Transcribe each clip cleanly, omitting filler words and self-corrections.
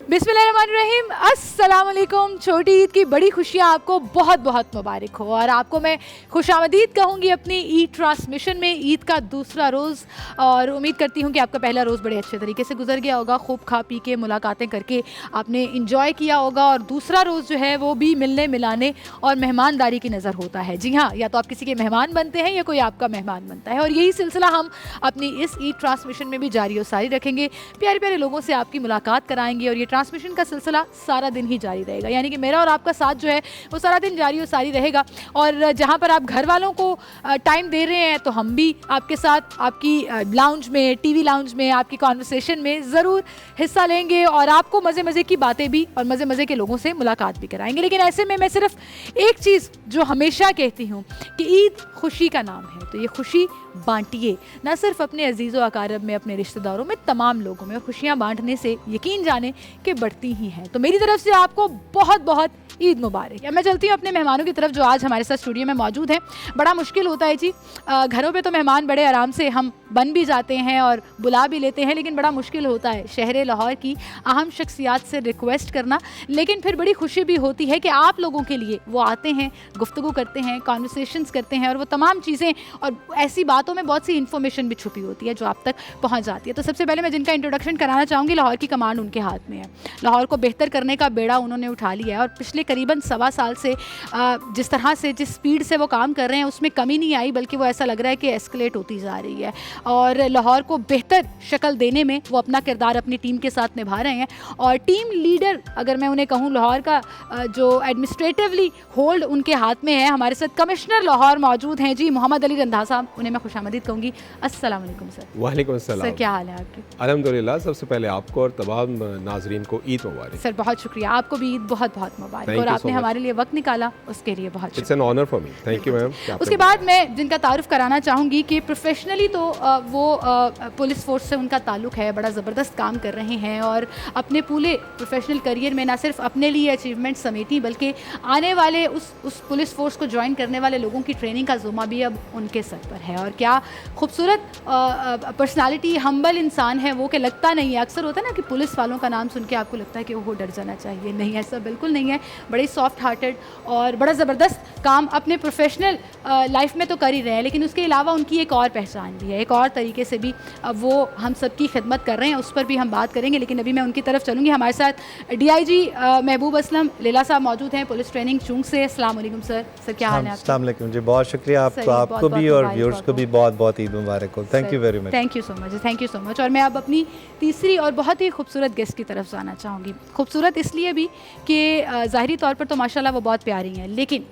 बिस्मिल्लाहिर्रहमानिर्रहीम, अस्सलाम वालेकुम। छोटी ईद की बड़ी खुशियाँ आपको बहुत बहुत मुबारक हो और आपको मैं खुशामदीद कहूँगी अपनी ईद ट्रांसमिशन में। ईद का दूसरा रोज़ और उम्मीद करती हूँ कि आपका पहला रोज़ बड़े अच्छे तरीके से गुजर गया होगा। खूब खा पी के मुलाकातें करके आपने इंजॉय किया होगा और दूसरा रोज़ जो है वो भी मिलने मिलाने और मेहमानदारी की नज़र होता है। जी हाँ, या तो आप किसी के मेहमान बनते हैं या कोई आपका मेहमान बनता है और यही सिलसिला हम अपनी इस ईद ट्रांसमिशन में भी जारी और सारी रखेंगे। प्यारे प्यारे लोगों से आपकी मुलाकात कराएंगे और ये ट्रांसमिशन का सिलसिला सारा दिन ही जारी रहेगा, यानी कि मेरा और आपका साथ जो है वो सारा दिन जारी और सारी रहेगा। और जहाँ पर आप घर वालों को टाइम दे रहे हैं तो हम भी आपके साथ आपकी लाउंज में, टीवी लाउंज में, आपकी कॉन्वर्सेशन में ज़रूर हिस्सा लेंगे और आपको मज़े मज़े की बातें भी और मज़े मज़े के लोगों से मुलाकात भी कराएंगे। लेकिन ऐसे में मैं सिर्फ एक चीज़ जो हमेशा कहती हूँ कि ईद खुशी का नाम है, तो ये खुशी बांटिए, ना सिर्फ अपने अजीज़ व अकारब में, अपने रिश्तेदारों में, तमाम लोगों में। और खुशियाँ बांटने से यकीन जाने कि बढ़ती ही हैं। तो मेरी तरफ से आपको बहुत बहुत ईद मुबारक। अब मैं चलती हूँ अपने मेहमानों की तरफ जो आज हमारे साथ स्टूडियो में मौजूद हैं। बड़ा मुश्किल होता है जी, घरों पे तो मेहमान बड़े आराम से हम बन भी जाते हैं और बुला भी लेते हैं, लेकिन बड़ा मुश्किल होता है शहर लाहौर की अहम शख्सियात से रिक्वेस्ट करना। लेकिन फिर बड़ी खुशी भी होती है कि आप लोगों के लिए वो आते हैं, गुफ्तगू करते हैं, कॉन्वर्सेशंस करते हैं और वो तमाम चीज़ें और ऐसी बातों में बहुत सी इन्फॉर्मेशन भी छुपी होती है जो आप तक पहुँच जाती है। तो सबसे पहले मैं जिनका इंट्रोडक्शन कराना चाहूँगी, लाहौर की कमांड उनके हाथ में है। लाहौर को बेहतर करने का बेड़ा उन्होंने उठा लिया है और पिछले करीबन 1.25 साल से जिस तरह से, जिस स्पीड से वो काम कर रहे हैं उसमें कमी नहीं आई, बल्कि वो ऐसा लग रहा है कि एस्केलेट होती जा रही है। और लाहौर को बेहतर शक्ल देने में वो अपना किरदार अपनी टीम के साथ निभा रहे हैं। और टीम लीडर अगर मैं उन्हें कहूँ, लाहौर का जो एडमिनिस्ट्रेटिवली होल्ड उनके हाथ में है। हमारे साथ कमिश्नर लाहौर मौजूद हैं जी, मोहम्मद अली रंधा साहब, उन्हें मैं खुशामदीद कहूँगी। अस्सलाम वालेकुम सर। वालेकुम अस्सलाम सर, क्या हाल है आपके? अल्हम्दुलिल्लाह। सबसे पहले आपको और तमाम नाजरीन को ईद मुबारक। सर बहुत शुक्रिया, आपको भी ईद बहुत बहुत मुबारक और आपने हमारे लिए वक्त निकाला, उसके लिए बहुत शुक्रिया। It's an honour for me, thank you ma'am. उसके बाद मैं जिनका तारुफ कराना चाहूँगी कि प्रोफेशनली तो वो पुलिस फोर्स से उनका ताल्लुक़ है, बड़ा ज़बरदस्त काम कर रहे हैं और अपने पूरे प्रोफेशनल करियर में ना सिर्फ अपने लिए अचीवमेंट समेटी, बल्कि आने वाले उस पुलिस फोर्स को ज्वाइन करने वाले लोगों की ट्रेनिंग का ज़ुम्मा भी अब उनके सर पर है। और क्या खूबसूरत पर्सनालिटी, हम्बल इंसान है वो, कि लगता नहीं है, अक्सर होता है ना कि पुलिस वालों का नाम सुन के आपको लगता है कि वो डर जाना चाहिए, नहीं ऐसा बिल्कुल नहीं है। बड़े सॉफ्ट हार्टेड और बड़ा ज़बरदस्त काम अपने प्रोफेशनल लाइफ में तो कर ही रहे हैं, लेकिन उसके अलावा उनकी एक और पहचान भी है, एक और तरीके से भी वो हम सब की खिदमत कर रहे हैं, उस पर भी हम बात करेंगे। लेकिन अभी मैं उनकी तरफ चलूँगी। हमारे साथ DIG महबूब असलम लीला साहब मौजूद हैं, पुलिस ट्रेनिंग चूंक से। अस्सलाम वालेकुम सर। सर क्या हाल है आपका? अस्सलाम वालेकुम जी, बहुत शुक्रिया आपको भी और व्यूअर्स को भी बहुत बहुत ईद मुबारक हो। Thank you very much. Thank you so much, thank you so much. और मैं अब अपनी तीसरी और बहुत ही खूबसूरत गेस्ट की तरफ जाना चाहूँगी। खूबसूरत इसलिए भी कि ज़ाहिरी तौर पर तो माशाल्लाह वो बहुत प्यारी हैं, लेकिन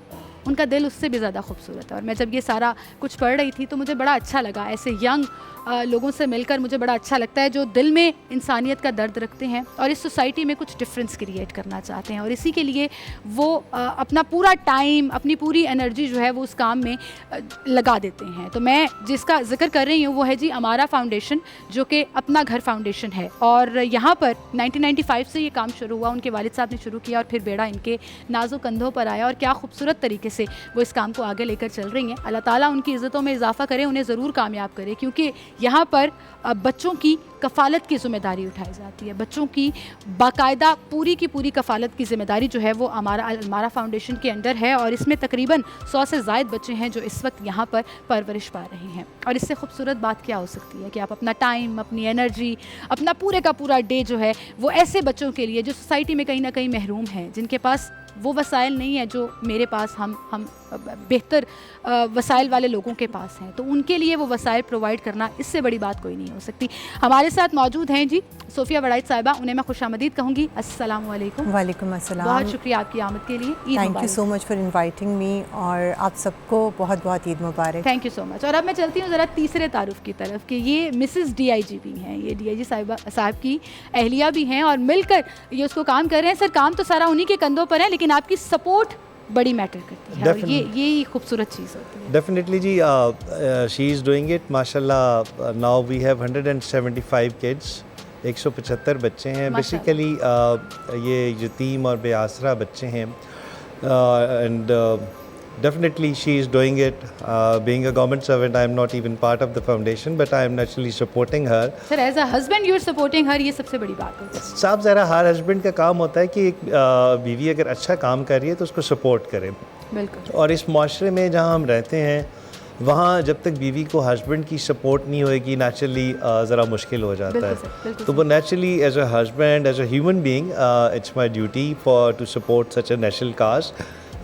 उनका दिल उससे भी ज़्यादा खूबसूरत है। और मैं जब ये सारा कुछ पढ़ रही थी तो मुझे बड़ा अच्छा लगा, ऐसे यंग लोगों से मिलकर मुझे बड़ा अच्छा लगता है जो दिल में इंसानियत का दर्द रखते हैं और इस सोसाइटी में कुछ डिफरेंस क्रिएट करना चाहते हैं। और इसी के लिए वो अपना पूरा टाइम, अपनी पूरी एनर्जी जो है वो उस काम में लगा देते हैं। तो मैं जिसका जिक्र कर रही हूँ वो है जी अमारा फाउंडेशन, जो कि अपना घर फाउंडेशन है। और यहाँ पर 1995 से ये काम शुरू हुआ, उनके वालिद साहब ने शुरू किया और फिर बेड़ा इनके नाजुक कंधों पर आया और क्या खूबसूरत तरीके से वो इस काम को आगे लेकर चल रही हैं। अल्लाह ताला उनकी इज़्ज़तों में इजाफा करे, उन्हें ज़रूर कामयाब करे, क्योंकि यहाँ पर बच्चों की कफ़ालत की ज़िम्मेदारी उठाई जाती है। बच्चों की बाकायदा पूरी की पूरी कफ़ालत की ज़िम्मेदारी जो है वो अमारा फाउंडेशन के अंडर है और इसमें तकरीबन 100 से ज़ायद बच्चे हैं जो इस वक्त यहाँ पर परवरिश पा रहे हैं। और इससे खूबसूरत बात क्या हो सकती है कि आप अपना टाइम, अपनी एनर्जी, अपना पूरे का पूरा डे जो है वो ऐसे बच्चों के लिए जो सोसाइटी में कहीं ना कहीं महरूम हैं, जिनके पास वो वसाइल नहीं है जो मेरे पास, हम बेहतर वसाइल वाले लोगों के पास हैं, तो उनके लिए वो वसाइल प्रोवाइड करना, इससे बड़ी बात कोई नहीं हो सकती। हमारे साथ मौजूद हैं जी सोफिया वड़ाइद साहिबा, उन्हें मैं खुशामदीद कहूँगी। अस्सलाम वालेकुम। वालेकुम अस्सलाम। बहुत शुक्रिया आपकी आमद के लिए। Thank you so much for inviting me और आप सबको बहुत बहुत ईद मुबारक। Thank you so much. और अब मैं चलती हूँ ज़रा तीसरे तारुफ की तरफ कि ये मिसेस DIG भी हैं, ये DIG साहब की अहलिया भी हैं और मिलकर ये उसको काम कर रहे हैं। सर काम तो सारा उन्हीं के कंधों पर है, लेकिन आपकी सपोर्ट बड़ी मैटर करती है और ये खूबसूरत चीज़ होती है। डेफिनेटली जी, शी इज़ डूइंग इट माशाल्लाह। नाउ वी हैव 175 किड्स, 175 बच्चे हैं। बेसिकली ये यतीम और बेआसरा बच्चे हैं and Definitely, she is doing it. Being a government servant, I am not even part of the foundation, but I am naturally supporting her. Sir as a husband you are supporting her, ये सबसे बड़ी बात होती है। साहब ज़रा her husband का काम होता है कि एक बीवी अगर अच्छा काम कर रही है तो उसको सपोर्ट करे। बिल्कुल। और इस माशरे में जहाँ हम रहते हैं वहाँ जब तक बीवी को हस्बैंड की सपोर्ट नहीं होएगी, नेचुरली ज़रा मुश्किल हो जाता है। तो वो naturally as a husband, as a human being, it's my duty for to support such a national cause.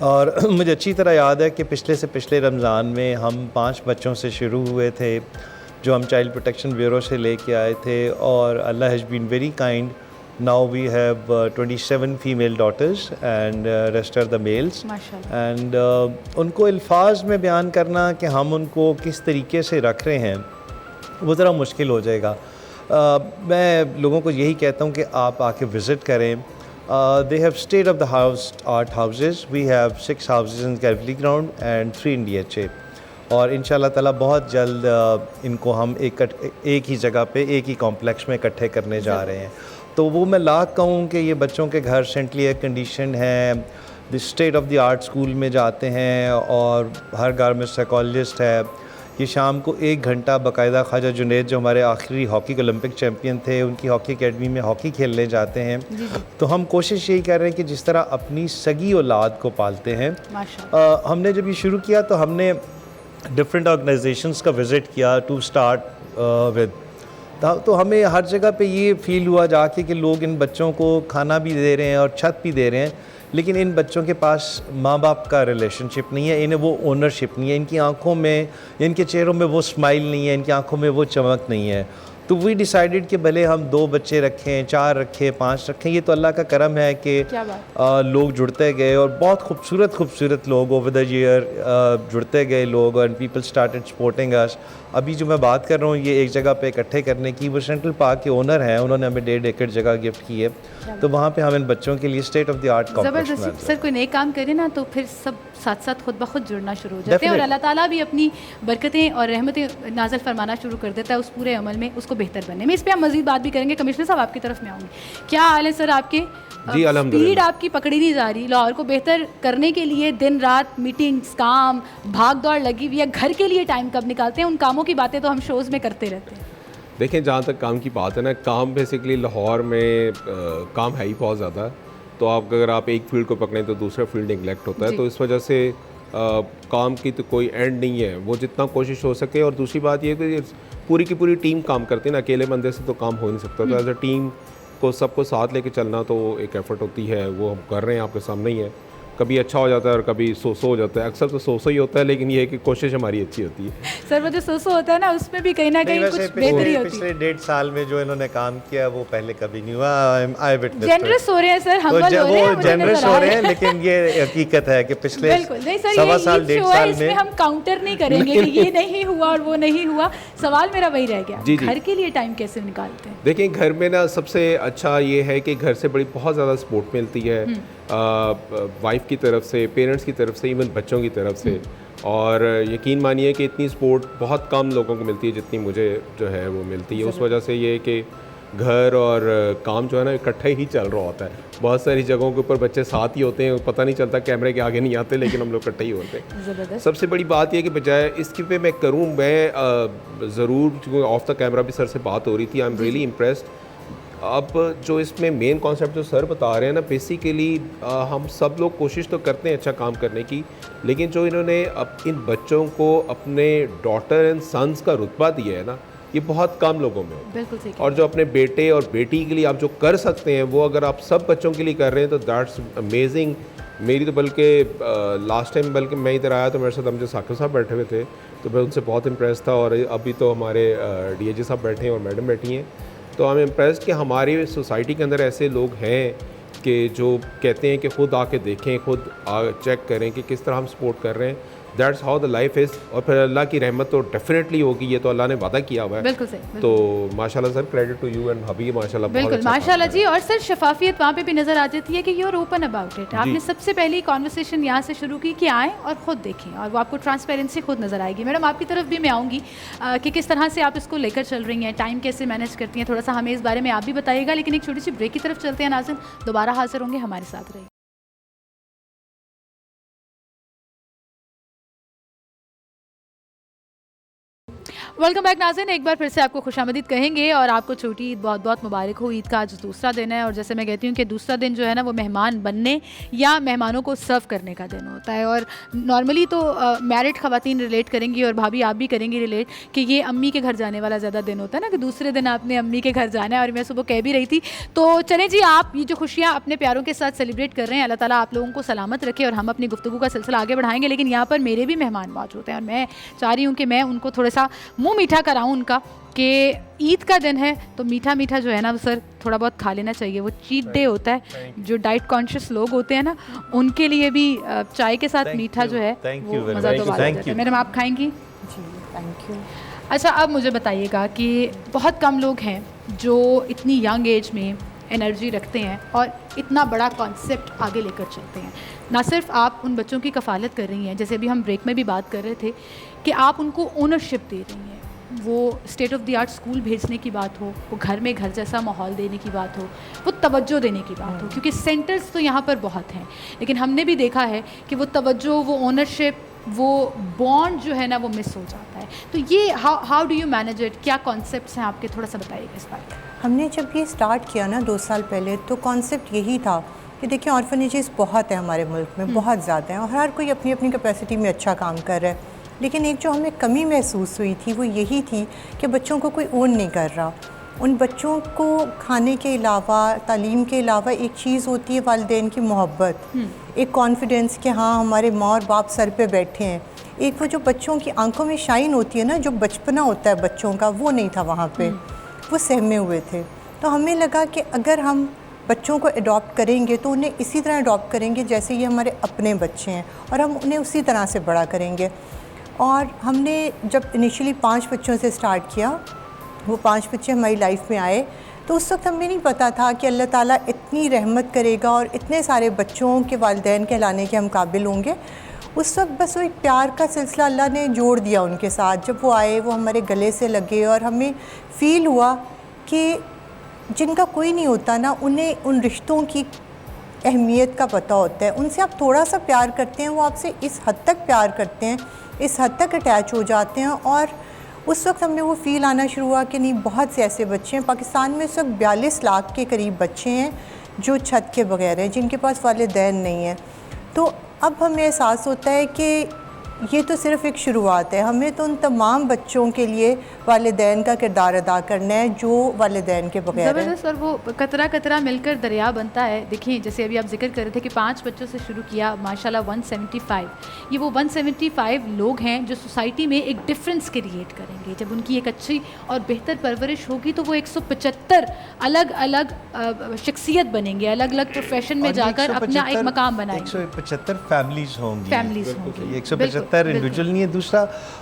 और मुझे अच्छी तरह याद है कि पिछले से पिछले रमज़ान में हम 5 बच्चों से शुरू हुए थे जो हम चाइल्ड प्रोटेक्शन ब्यूरो से लेके आए थे, और Allah has been very kind. Now we have 27 female daughters and rest are the males. And उनको अल्फाज में बयान करना कि हम उनको किस तरीके से रख रहे हैं वो ज़रा मुश्किल हो जाएगा। मैं लोगों को यही कहता हूँ कि आप आके विज़िट करें। They have state of the art houses. We have 6 houses in Calvary Ground and 3 in DHA. और इंशाल्लाह ताला बहुत जल्द इनको हम एक ही जगह पे एक ही कॉम्प्लेक्स में इकट्ठे करने जा रहे हैं। तो वो मैं लाख कहूँ कि ये बच्चों के घर सेंट्रली एयर कंडीशन है, the state of the art school में जाते हैं, और हर घर में साइकोलॉजिस्ट है। ये शाम को 1 घंटा बाकायदा ख्वाजा जुनैद जो हमारे आखिरी हॉकी के ओलंपिक चैम्पियन थे, उनकी हॉकी एकेडमी में हॉकी खेलने जाते हैं। तो हम कोशिश यही कर रहे हैं कि जिस तरह अपनी सगी औलाद को पालते हैं। हमने जब ये शुरू किया तो हमने डिफरेंट ऑर्गेनाइजेशंस का विज़िट किया टू स्टार्ट विद। तो हमें हर जगह पे ये फ़ील हुआ जाके कि लोग इन बच्चों को खाना भी दे रहे हैं और छत भी दे रहे हैं, लेकिन इन बच्चों के पास माँ बाप का रिलेशनशिप नहीं है, इन्हें वो ओनरशिप नहीं है, इनकी आंखों में, इनके चेहरों में वो स्माइल नहीं है, इनकी आंखों में वो चमक नहीं है। तो वी डिसाइडेड कि भले हम 2 बच्चे रखें, 4 रखें, 5 रखें, ये तो अल्लाह का करम है कि लोग जुड़ते गए, और बहुत खूबसूरत लोग ओवर द ईयर जुड़ते गए लोग, और पीपल स्टार्टेड सपोर्टिंग अस। अभी जो मैं बात कर रहा हूँ ये एक जगह पे इकट्ठे करने की, वो सेंट्रल पार्क के ओनर हैं, उन्होंने हमें 1.5 एकड़ जगह गिफ्ट की है। तो वहाँ पे हम इन बच्चों के लिए state of the art complex. Sir कोई नए काम करे ना तो फिर सब साथ साथ खुद ब खुद जुड़ना शुरू हो जाते हैं, और अल्लाह ताला भी अपनी बरकतें और रहमतें नाज़िल फरमाना शुरू कर देता है उस पूरे अमल में, उसको बेहतर बनने में। इस पर हम मज़ीद बात भी करेंगे। कमिश्नर साहब आपकी तरफ में आऊँगी। क्या हाल है सर आपके? जी अल्हम्दुलिल्लाह। स्पीड आपकी पकड़ी नहीं जा रही। लाहौर को बेहतर करने के लिए दिन रात मीटिंग्स, काम, भाग दौड़ लगी हुई है। घर के लिए टाइम कब निकालते हैं? उन कामों की बातें तो हम शोज़ में करते रहते हैं। देखें, जहाँ तक काम की बात है ना, काम बेसिकली लाहौर में काम है ही बहुत ज़्यादा। तो अगर आप एक फील्ड को पकड़ें तो दूसरा फील्ड निगलेक्ट होता है, तो इस वजह से काम की तो कोई एंड नहीं है, वो जितना कोशिश हो सके। और दूसरी बात ये कि पूरी की पूरी टीम काम करती है ना, अकेले बंदे से तो काम हो नहीं सकता। तो एज अ टीम को सबको साथ लेके चलना तो एक एफर्ट होती है, वो हम कर रहे हैं, आपके सामने ही है। कभी अच्छा हो जाता है और कभी सो हो जाता है। अक्सर तो सो ही होता है, लेकिन ये है कि कोशिश हमारी अच्छी होती है। सर वो जो सो होता है ना, उसमें भी कहीं ना कहीं कुछ बेहतरी होती है। पिछले 1.5 साल में जो इन्होंने काम किया वो पहले कभी नहीं हुआ। आई विटनेस जनरस हो रहे हैं सर, हम जनरस हो रहे हैं, लेकिन ये हकीकत है कि पिछले 1.25 साल 1.5 साल में हम काउंटर नहीं करेंगे कि ये नहीं हुआ और वो नहीं हुआ। सवाल मेरा वही रह गया, घर के लिए टाइम कैसे निकालते हैं? देखिए, घर में ना सबसे अच्छा ये है कि घर से बड़ी बहुत ज़्यादा सपोर्ट मिलती है, वाइफ की तरफ से, पेरेंट्स की तरफ से, इवन बच्चों की तरफ से। और यकीन मानिए कि इतनी सपोर्ट बहुत कम लोगों को मिलती है जितनी मुझे जो है वो मिलती है। उस वजह से ये कि घर और काम जो है ना इकट्ठा ही चल रहा होता है। बहुत सारी जगहों के ऊपर बच्चे साथ ही होते हैं, पता नहीं चलता, कैमरे के आगे नहीं आते, लेकिन हम लोग इकट्ठे ही होते हैं। सबसे बड़ी बात यह कि बजाय इसकी पे मैं करूँ, मैं ज़रूर ऑफ द कैमरा भी सर से बात हो रही थी, आई एम रियली इम्प्रेस्ड। अब जो इसमें मेन कॉन्सेप्ट जो सर बता रहे हैं ना, बेसिकली हम सब लोग कोशिश तो करते हैं अच्छा काम करने की, लेकिन जो इन्होंने इन बच्चों को अपने डॉटर एंड सन्स का रुतबा दिया है ना, ये बहुत कम लोगों में हो। बिल्कुल सही। और जो अपने बेटे और बेटी के लिए आप जो कर सकते हैं, वो अगर आप सब बच्चों के लिए कर रहे हैं तो दैट्स अमेजिंग। मेरी तो बल्कि लास्ट टाइम बल्कि मैं इधर आया तो मेरे साथ हमसे साकिब साहब बैठे हुए थे, तो मैं उनसे बहुत इम्प्रेस था। और अभी तो हमारे DAG साहब बैठे हैं और मैडम बैठी हैं, तो आई एम इम्प्रेस्ड कि हमारी सोसाइटी के अंदर ऐसे लोग हैं कि जो कहते हैं कि ख़ुद आके देखें, खुद चेक करें कि किस तरह हम सपोर्ट कर रहे हैं। That's how the life is. और फिर अल्लाह की रहमत तो डेफिनेटली होगी, ये तो अल्लाह ने वादा किया हुआ है। बिल्कुल सही। तो माशाल्लाह sir, credit to you and hubby, माशाल्लाह बिल्कुल अच्छा माशाल्लाह जी। और सर शफाफियत वहाँ पे भी नज़र आ जाती है कि you are open about it. आपने सबसे पहले कॉन्वर्सेशन यहाँ से शुरू की कि आएँ और ख़ुद देखें, और वो आपको ट्रांसपेरेंसी खुद नज़र आएगी। मैडम आपकी तरफ भी मैं आऊँगी कि किस तरह से आप इसको लेकर चल रही हैं, टाइम कैसे मैनेज करती हैं, थोड़ा सा हमें इस बारे में आप भी बताइएगा। लेकिन एक छोटी सी ब्रेक की तरफ चलते हैं। नाज़रीन दोबारा हाजिर होंगे, हमारे साथ रहिए। वेलकम बैक नाज़रीन, एक बार फिर से आपको खुशामदीद कहेंगे और आपको छोटी ईद बहुत बहुत मुबारक हो। ईद का आज दूसरा दिन है और जैसे मैं कहती हूँ कि दूसरा दिन जो है ना वो मेहमान बनने या मेहमानों को सर्व करने का दिन होता है। और नॉर्मली तो मैरिड ख़वातीन रिलेट करेंगी और भाभी आप भी करेंगी रिलेट कि ये अम्मी के घर जाने वाला ज़्यादा दिन होता है ना, कि दूसरे दिन आपने अम्मी के घर जाना है। और मैं सुबह कह भी रही थी, तो चलें जी, आप ये जो खुशियाँ अपने प्यारों के साथ सेलिब्रेट कर रहे हैं, अल्लाह ताला आप लोगों को सलामत रखे और हम अपनी गुफ्तगू का सिलसिला आगे बढ़ाएंगे। लेकिन यहाँ पर मेरे भी मेहमान मौजूद हैं और मैं चाह रही हूँ कि मैं उनको थोड़ा सा मुँह मीठा कराऊँ उनका, कि ईद का दिन है तो मीठा मीठा जो है ना सर थोड़ा बहुत खा लेना चाहिए। वो चीट डे होता है, जो डाइट कॉन्शियस लोग होते हैं ना उनके लिए भी चाय के साथ मीठा जो है वो मज़ा तो बात है। मैडम आप खाएंगी? जी थैंक यू। अच्छा, अब मुझे बताइएगा कि बहुत कम लोग हैं जो इतनी यंग एज में एनर्जी रखते हैं और इतना बड़ा कॉन्सेप्ट आगे लेकर चलते हैं। ना सिर्फ आप उन बच्चों की कफ़ालत कर रही हैं, जैसे अभी हम ब्रेक में भी बात कर रहे थे कि आप उनको ओनरशिप दे रही हैं, वो state of the art school भेजने की बात हो, वो घर में घर जैसा माहौल देने की बात हो, वो तवज्जो देने की बात हो, क्योंकि सेंटर्स तो यहाँ पर बहुत हैं, लेकिन हमने भी देखा है कि वो तवज्जो, वो ओनरशिप, वो बॉन्ड जो है ना वो मिस हो जाता है। तो ये how do you manage it? क्या कॉन्सेप्ट्स हैं आपके? थोड़ा सा बताइएगा इस बारे में। हमने जब ये स्टार्ट किया ना 2 साल पहले, तो कॉन्सेप्ट यही था कि देखिए ऑर्फनेजेस बहुत है हमारे मुल्क में, बहुत ज़्यादा हैं और हर कोई अपनी अपनी कैपेसिटी में अच्छा काम कर रहा है। लेकिन एक जो हमें कमी महसूस हुई थी वो यही थी कि बच्चों को कोई ओन नहीं कर रहा। उन बच्चों को खाने के अलावा, तालीम के अलावा एक चीज़ होती है वालिदैन की मोहब्बत, एक कॉन्फिडेंस कि हाँ हमारे माँ और बाप सर पे बैठे हैं। एक वो जो बच्चों की आंखों में शाइन होती है ना, जो बचपना होता है बच्चों का, वो नहीं था वहाँ पे, वो सहमे हुए थे। तो हमें लगा कि अगर हम बच्चों को अडॉप्ट करेंगे तो उन्हें इसी तरह अडॉप्ट करेंगे जैसे ये हमारे अपने बच्चे हैं और हम उन्हें उसी तरह से बड़ा करेंगे। और हमने जब इनिशियली 5 बच्चों से स्टार्ट किया, वो 5 बच्चे हमारी लाइफ में आए, तो उस वक्त हमें नहीं पता था कि अल्लाह ताला इतनी रहमत करेगा और इतने सारे बच्चों के वालिदैन कहलाने के हम काबिल होंगे। उस वक्त बस वो एक प्यार का सिलसिला अल्लाह ने जोड़ दिया उनके साथ। जब वो आए, वो हमारे गले से लगे और हमें फ़ील हुआ कि जिनका कोई नहीं होता ना, उन्हें उन रिश्तों की अहमियत का पता होता है। उनसे आप थोड़ा सा प्यार करते हैं, वो आपसे इस हद तक प्यार करते हैं, इस हद तक अटैच हो जाते हैं। और उस वक्त हमें वो फ़ील आना शुरू हुआ कि नहीं, बहुत से ऐसे बच्चे हैं पाकिस्तान में, इस वक्त 42 लाख के करीब बच्चे हैं जो छत के बगैर हैं, जिनके पास वालिदैन नहीं है। तो अब हमें एहसास होता है कि ये तो सिर्फ़ एक शुरुआत है, हमें तो उन तमाम बच्चों के लिए वालिदैन का किरदार अदा करना है जो वालिदैन के बगैर हैं। ज़बरदस्त। और वो कतरा कतरा मिलकर दरिया बनता है। देखिए, जैसे अभी आप जिक्र कर रहे थे कि 5 बच्चों से शुरू किया, माशाल्लाह 175, ये वो 175 लोग हैं जो सोसाइटी में एक डिफरेंस क्रिएट करेंगे। जब उनकी एक अच्छी और बेहतर परवरिश होगी तो वो 175 अलग अलग शख्सियत बनेंगे, अलग अलग प्रोफेशन में जाकर अपना एक मकाम बनाएंगे। 175 फैमिलीज होंगी, होंगी। 175 इंडिविजुअल नहीं है। दूसरा,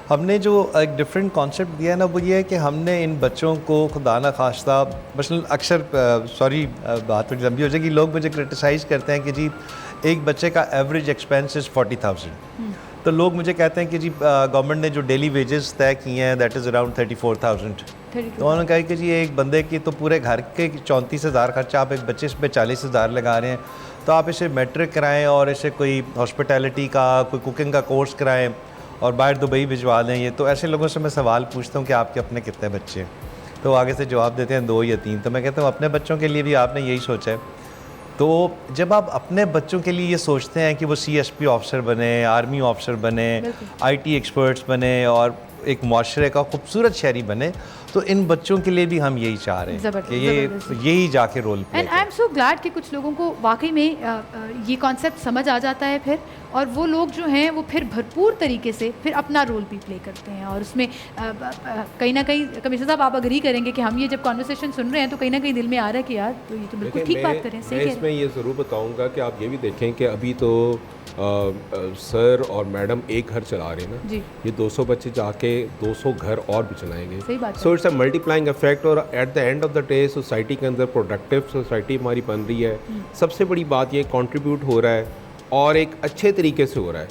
हमने जो एक डिफरेंट कॉन्सेप्ट दिया है ना, वो ये है कि हमने इन बच्चों को खुदा ना खास्ता, मसलन अक्सर सॉरी बात थोड़ी लंबी हो जाएगी, लोग मुझे क्रिटिसाइज़ करते हैं कि जी एक बच्चे का एवरेज एक्सपेंस इज़ 40,000। तो लोग मुझे कहते हैं कि जी गवर्नमेंट ने जो डेली वेजेस तय किए हैं दैट इज़ अराउंड 34,000। तो उन्होंने कहा कि जी एक बंदे की तो पूरे घर के 34,000 खर्चा, आप एक बच्चे पे 40,000 लगा रहे हैं, तो आप इसे मैट्रिक कराएं और इसे कोई हॉस्पिटैलिटी का, कोई कुकिंग का कोर्स कराएं और बाहर दुबई भिजवा दें। ये तो ऐसे लोगों से मैं सवाल पूछता हूँ कि आपके अपने कितने बच्चे हैं, तो आगे से जवाब देते हैं 2 या 3। तो मैं कहता हूँ अपने बच्चों के लिए भी आपने यही सोचा है। तो जब आप अपने बच्चों के लिए ये सोचते हैं कि वो CSP ऑफिसर बने, आर्मी ऑफिसर बने, IT एक्सपर्ट्स बने और एक माशरे का खूबसूरत शहरी बने, तो इन बच्चों के लिए भी हम यही चाह रहे हैं कि यही जाके role play. And I am so glad कि कुछ लोगों को वाकई में ये कॉन्सेप्ट समझ आ जाता है फिर, और वो लोग जो हैं वो फिर भरपूर तरीके से फिर अपना रोल भी प्ले करते हैं। और उसमें कहीं ना कहीं कमिश्नर साहब आप अग्री करेंगे कि हम ये जब कॉन्वर्सेशन सुन रहे हैं तो कहीं ना कहीं दिल में आ रहा है कि यार तो ये तो बिल्कुल ठीक बात करें। मैं इसमें ये ज़रूर बताऊँगा कि आप ये भी देखें कि अभी तो सर और मैडम एक घर चला रहे हैं ना, ये 200 बच्चे जाके 200 घर और भी चलाएंगे। सही बात है। So it's a multiplying effect. और at the end of the day society के अंदर प्रोडक्टिव सोसाइटी हमारी बन रही है। सबसे बड़ी बात ये कंट्रीब्यूट हो रहा है और एक अच्छे तरीके से हो रहा है।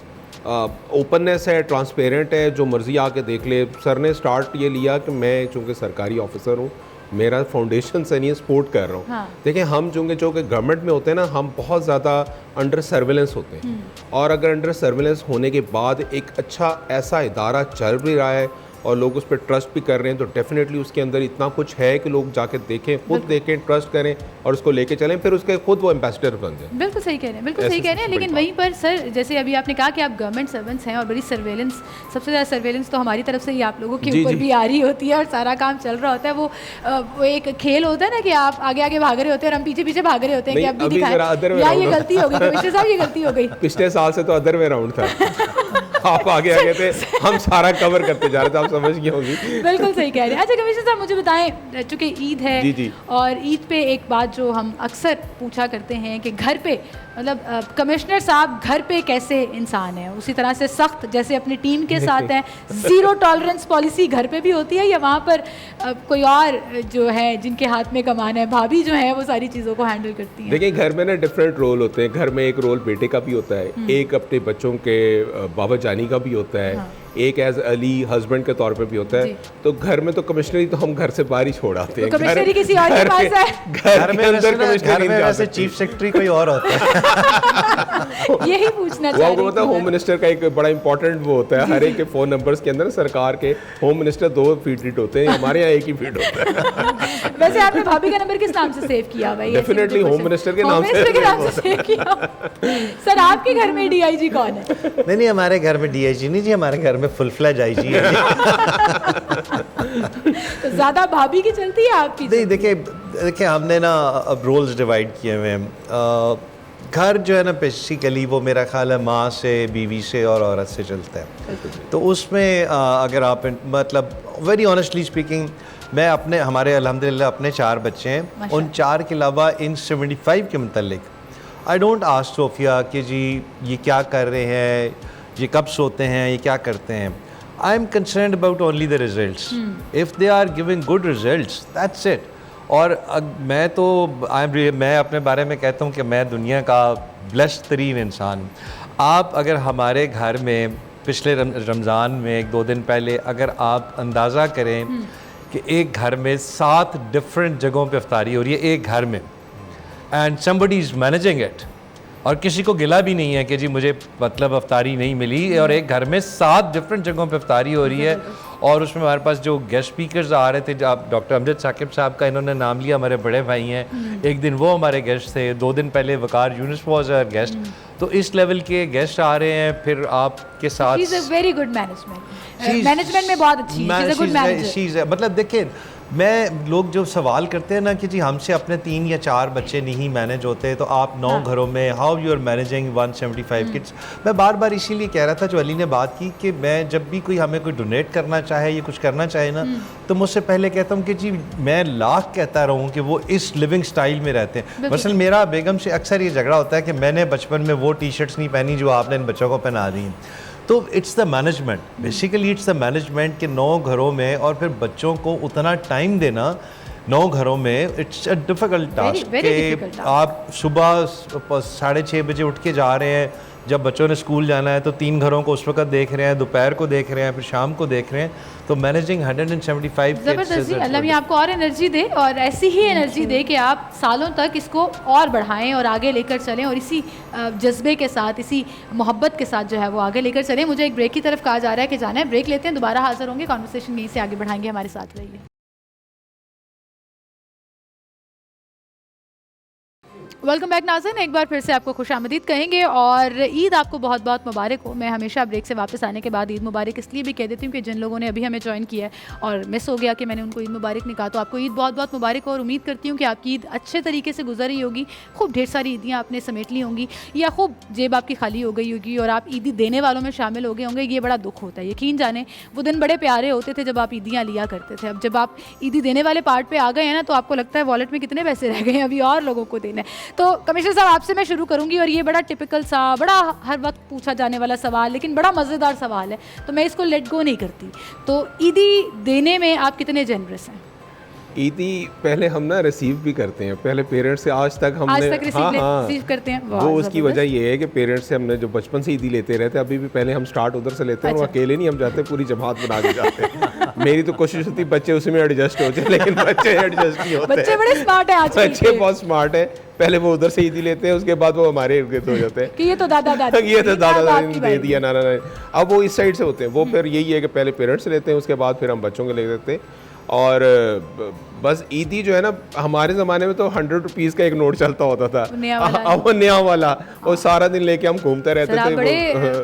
ओपननेस है, ट्रांसपेरेंट है, जो मर्ज़ी आके देख ले। सर ने स्टार्ट ये लिया कि मैं चूँकि सरकारी ऑफिसर हूँ, मेरा फाउंडेशन से नहीं सपोर्ट कर रहा हूँ। हाँ। देखिए, हम चूँकि जो कि गवर्नमेंट में होते हैं ना, हम बहुत ज़्यादा अंडर सर्विलेंस होते हैं। और अगर अंडर सर्विलेंस होने के बाद एक अच्छा ऐसा इदारा चल भी रहा है और लोग उस पर ट्रस्ट भी कर रहे हैं, तो डेफिनेटली उसके अंदर इतना कुछ है कि लोग जाके देखें, खुद देखें, ट्रस्ट करें और उसको लेके चलें, फिर उसके खुद वो एम्बेसडर बन जाए। बिल्कुल सही कह रहे हैं, बिल्कुल सही कह रहे हैं। लेकिन वहीं पर सर, जैसे अभी आपने कहा कि आप गवर्नमेंट सर्वेंट्स हैं और बड़ी सर्वेलेंस, सबसे ज़्यादा सर्वेलेंस तो हमारी तरफ से ही आप लोगों के ऊपर भी आ रही होती है और सारा काम चल रहा होता है। वो एक खेल होता है ना कि आप आगे आगे भाग रहे होते हैं और हम पीछे पीछे भाग रहे होते हैं कि अब भी दिखाएं, या ये गलती हो गई, कमिश्नर साहब ये गलती हो गई। पिछले साल से तो अदर वे राउंड था। आप आगे आगे थे, हम सारा कवर करते जा रहे थे, आप समझ गई होंगी। बिल्कुल सही कह रहे हैं। अच्छा कमिश्नर साहब, मुझे बताएं, चूँकि ईद है जी। और ईद पे एक बात जो हम अक्सर पूछा करते हैं कि घर पे, मतलब कमिश्नर साहब घर पे कैसे इंसान है, उसी तरह से सख्त जैसे अपनी टीम के साथ हैं, ज़ीरो टॉलरेंस पॉलिसी घर पे भी होती है, या वहाँ पर कोई और जो है जिनके हाथ में कमान है, भाभी जो है वो सारी चीज़ों को हैंडल करती हैं? देखिए, घर में ना डिफरेंट रोल होते हैं। घर में एक रोल बेटे का भी होता है, एक अपने बच्चों के बाबा जानी का भी होता है, एक एज अली हस्बैंड के तौर पे भी होता है। तो घर में तो कमिश्नरी तो हम घर से बाहर ही छोड़ आते हैं। तो कमिश्नरी किसी और के पास है? घर में अंदर कमिश्नरी वैसे चीफ सेक्रेटरी कोई और होता है। यही पूछना वो आपको पता है, होम मिनिस्टर का एक बड़ा इंपॉर्टेंट वो होता है, हर एक के फोन नंबर्स के अंदर सरकार के होम मिनिस्टर 2 फीट होते हैं, हमारे यहाँ एक ही फीट होता है। वैसे आपने भाभी का नंबर किस नाम से सेव किया भाई? डेफिनेटली होम मिनिस्टर के नाम से सेव किया। सर, आपके घर में डीआईजी कौन है? नहीं, हमारे घर में डीआईजी नहीं जी, हमारे घर में फुल फ्लैज आईजी है। तो ज्यादा भाभी की चलती है आपकी? नहीं, देखिए हमने ना अब रोल्स डिवाइड किए हुए हैं। घर जो है ना बेसिकली वो मेरा ख्याल है माँ से, बीवी से और औरत से चलता है। तो उसमें अगर आप मतलब वेरी ऑनेस्टली स्पीकिंग, मैं हमारे अल्हम्दुलिल्लाह अपने 4 बच्चे हैं, उन 4 के अलावा इन 75 के मुतल्लिक आई डोंट आस्क सोफिया कि जी ये क्या कर रहे हैं, ये कब सोते हैं, ये क्या करते हैं। I am concerned about only the results. If they are giving good results, that's it. और मैं अपने बारे में कहता हूँ कि मैं दुनिया का ब्लेस्ड तरीन इंसान हूँ। आप अगर हमारे घर में पिछले रमज़ान में 1-2 दिन पहले अगर आप अंदाज़ा करें कि एक घर में 7 डिफरेंट जगहों पे इफ्तारी हो रही है एक घर में, and somebody is managing it, और किसी को गिला भी नहीं है कि जी मुझे मतलब इफ्तारी नहीं मिली, और एक घर में 7 डिफरेंट जगहों पे इफ्तारी हो रही है। और उसमें हमारे पास जो गेस्ट स्पीकर्स आ रहे थे, जो आप डॉक्टर अमजद साकिब साहब का इन्होंने नाम लिया, हमारे बड़े भाई हैं, एक दिन वो हमारे गेस्ट थे, 2 दिन पहले वकार यूनुस वाज आवर गेस्ट। तो इस लेवल के गेस्ट आ रहे हैं, फिर आपके साथ वेरी गुड मैनेजमेंट में बहुत अच्छी है, मतलब देखिए, मैं लोग जो सवाल करते हैं ना कि जी हमसे अपने 3 या 4 बच्चे नहीं मैनेज होते, तो आप 9 घरों में how you are managing 175 kids. मैं बार बार इसीलिए कह रहा था, जो अली ने बात की, कि मैं जब भी कोई हमें कोई डोनेट करना चाहे या कुछ करना चाहे ना, तो मुझसे पहले कहता हूँ कि जी मैं लाख कहता रहूँ कि वो इस लिविंग स्टाइल में रहते हैं। मसलन मेरा बेगम से अक्सर ये झगड़ा होता है कि मैंने बचपन में वो टी शर्ट्स नहीं पहनी जो आपने इन बच्चों को पहना दी। तो it's the management, basically it's the management के 9 घरों में, और फिर बच्चों को उतना टाइम देना 9 घरों में, इट्स अ डिफ़िकल्ट टास्क। कि आप सुबह 6:30 बजे उठ के जा रहे हैं, जब बच्चों ने स्कूल जाना है तो 3 घरों को उस वक्त देख रहे हैं, दोपहर को देख रहे हैं, फिर शाम को देख रहे हैं। तो मैनेजिंग 175 ज़बरदस्ती, अल्लाह भी आपको और एनर्जी दे, और ऐसी ही एनर्जी दे कि आप सालों तक इसको और बढ़ाएं और आगे लेकर चलें, और इसी जज्बे के साथ, इसी मोहब्बत के साथ जो है वो आगे लेकर चलें। मुझे एक ब्रेक की तरफ कहा जा रहा है कि जाना है, ब्रेक लेते हैं, दोबारा हाजिर होंगे, कॉन्वर्सेशन यहीं से आगे बढ़ाएंगे, हमारे साथ रहिए। वेलकम बैक नाज़रीन, एक बार फिर से आपको खुशामदीद कहेंगे, और ईद आपको बहुत बहुत मुबारक हो। मैं हमेशा ब्रेक से वापस आने के बाद ईद मुबारक इसलिए भी कह देती हूँ कि जिन लोगों ने अभी हमें ज्वाइन किया है और मिस हो गया कि मैंने उनको ईद मुबारक नहीं कहा, तो आपको ईद बहुत बहुत मुबारक हो, और उम्मीद करती हूँ कि आपकी ईद अच्छे तरीके से गुजरी होगी, खूब ढेर सारी ईदियाँ आपने समेट ली होंगी, या खूब जेब आपकी खाली हो गई होगी और आप ईदी देने वालों में शामिल हो गए होंगे। ये बड़ा दुख होता है, यकीन जाने वो दिन बड़े प्यारे होते थे जब आप ईदियाँ लिया करते थे। अब जब आप ईदी देने वाले पार्ट पर आ गए हैं ना, तो आपको लगता है वॉलेट में कितने पैसे रह गए हैं, अभी और लोगों को देना है। तो कमिश्नर साहब, आपसे मैं शुरू करूंगी, और ये बड़ा टिपिकल सा, बड़ा हर वक्त पूछा जाने वाला सवाल, लेकिन बड़ा मज़ेदार सवाल है, तो मैं इसको लेट गो नहीं करती। तो ईदी देने में आप कितने जेनरस हैं? ईदी पहले हम ना रिसीव भी करते हैं, पहले पेरेंट्स से आज तक हमने रिसीव करते हैं। वो उसकी वजह ये है कि पेरेंट्स से हमने जो बचपन से ईदी लेते रहते हैं, अभी भी पहले हम स्टार्ट उधर से लेते हैं। और अकेले नहीं हम जाते, पूरी जमात बना के जाते हैं। मेरी तो कोशिश होती है बच्चे उसी में एडजस्ट हो जाए, लेकिन बच्चे एडजस्ट नहीं होते। बच्चे बड़े स्मार्ट हैं आज बच्चे बहुत स्मार्ट है, पहले वो उधर से ईदी लेते हैं, उसके बाद वो हमारे इर्द गिर्द हो जाते हैं कि ये तो दादा दादी ये तो दादा दादी ने दे दिया, ना। अब वो इस साइड से होते हैं, वो फिर यही है कि पहले पेरेंट्स से लेते हैं, उसके बाद फिर हम बच्चों के ले देते हैं। और बस ईदी जो है ना, हमारे ज़माने में तो 100 रुपीज़ का एक नोट चलता होता था, अब वो नया वाला, और सारा दिन लेके हम घूमते रहते थे। बड़े